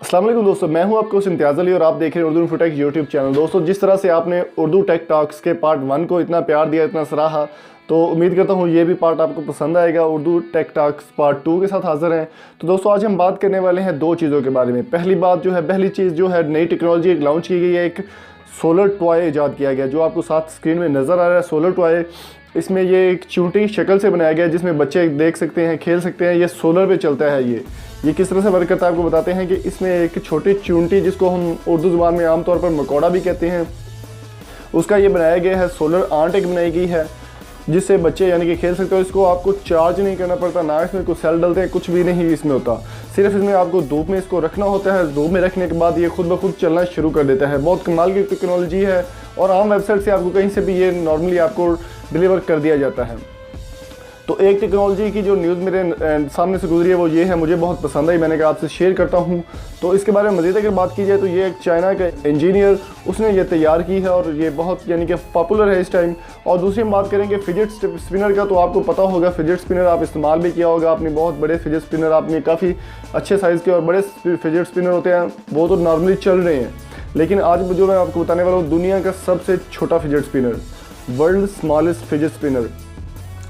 अस्सलाम वालेकुम दोस्तों, मैं हूं आपको इम्तियाज़ अली और आप देख रहे हैं उर्दू इन्फोटेक यूट्यूब चैनल। दोस्तों, जिस तरह से आपने उर्दू टेक टॉक्स के पार्ट 1 को इतना प्यार दिया, इतना सराहा, तो उम्मीद करता हूं ये भी पार्ट आपको पसंद आएगा। उर्दू टेक टॉक्स पार्ट 2 के साथ हाजिर हैं। तो दोस्तों, आज हम बात करने वाले हैं दो चीज़ों के बारे में। पहली चीज़ जो है, नई टेक्नोलॉजी एक लॉन्च की गई है, एक सोलर टॉय ईजाद किया गया जो आपको साथ स्क्रीन में नज़र आ रहा है। सोलर टॉय, इसमें ये एक चूंटी शक्ल से बनाया गया है जिसमें बच्चे देख सकते हैं, खेल सकते हैं। ये सोलर पे चलता है। ये किस तरह से वर्क करता है आपको बताते हैं कि इसमें एक छोटी चूंटी, जिसको हम उर्दू ज़ुबान में आमतौर पर मकोड़ा भी कहते हैं, उसका ये बनाया गया है। सोलर आंट एक बनाई गई है जिससे बच्चे यानी कि खेल सकते हो। इसको आपको चार्ज नहीं करना पड़ता, ना इसमें कोई सेल डलते हैं, कुछ भी नहीं इसमें होता। सिर्फ इसमें आपको धूप में इसको रखना होता है। धूप में रखने के बाद ये खुद ब खुद चलना शुरू कर देता है। बहुत कमाल की टेक्नोलॉजी है और आम वेबसाइट से आपको कहीं से भी ये नॉर्मली आपको डिलीवर कर दिया जाता है। तो एक टेक्नोलॉजी की जो न्यूज़ मेरे सामने से गुजरी है वो ये है, मुझे बहुत पसंद आई, मैंने कहा आपसे शेयर करता हूँ। तो इसके बारे में मज़ीद अगर बात की जाए तो ये एक चाइना का इंजीनियर, उसने ये तैयार की है और ये बहुत यानी कि पॉपुलर है इस टाइम। और दूसरी हम बात करेंगे फिजिट स्पिनर का। तो आपको पता होगा फिजिट स्पिनर आप इस्तेमाल भी किया होगा आपने। बहुत बड़े फिजिट स्पिनर आपने, काफ़ी अच्छे साइज़ के और बड़े फिजिट स्पिनर होते हैं, वो तो नॉर्मली चल रहे हैं। लेकिन आज जो मैं आपको बताने वाला हूँ, दुनिया का सबसे छोटा fidget spinner, world smallest fidget spinner,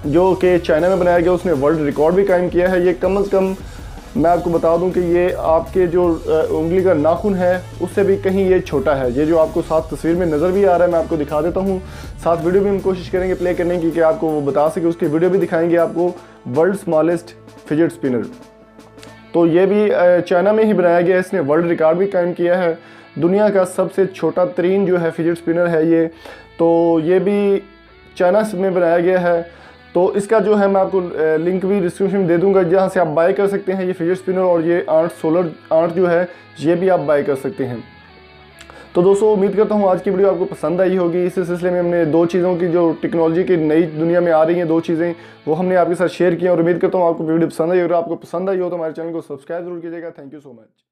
जो कि चाइना में बनाया गया। उसने वर्ल्ड रिकॉर्ड भी कायम किया है। ये कम से कम मैं आपको बता दूं कि ये आपके जो उंगली का नाखून है उससे भी कहीं ये छोटा है। ये जो आपको साथ तस्वीर में नज़र भी आ रहा है, मैं आपको दिखा देता हूँ। साथ वीडियो भी हम कोशिश करेंगे प्ले करने की कि आपको वो बता सके, उसकी वीडियो भी दिखाएंगे आपको। वर्ल्ड स्मॉलेस्ट फिजिट स्पिनर, तो ये भी चाइना में ही बनाया गया है। इसने वर्ल्ड रिकॉर्ड भी कायम किया है। दुनिया का सबसे छोटा तरीन जो है फिजिट स्पिनर है ये। तो ये भी चाइना में बनाया गया है। तो इसका जो है मैं आपको लिंक भी डिस्क्रिप्शन में दे दूंगा, जहाँ से आप बाय कर सकते हैं ये फिजिट स्पिनर। और ये आर्ट, सोलर आर्ट जो है, ये भी आप बाय कर सकते हैं। तो दोस्तों, उम्मीद करता हूँ आज की वीडियो आपको पसंद आई होगी। इस सिलसिले में हमने दो चीज़ों की, जो टेक्नोलॉजी की नई दुनिया में आ रही हैं, दो चीज़ें, वो हमने आपके साथ शेयर की। और उम्मीद करता हूँ आपको वीडियो पसंद आई। और आपको पसंद आई हो तो हमारे चैनल को सब्सक्राइब जरूर कीजिएगा। Thank you so much.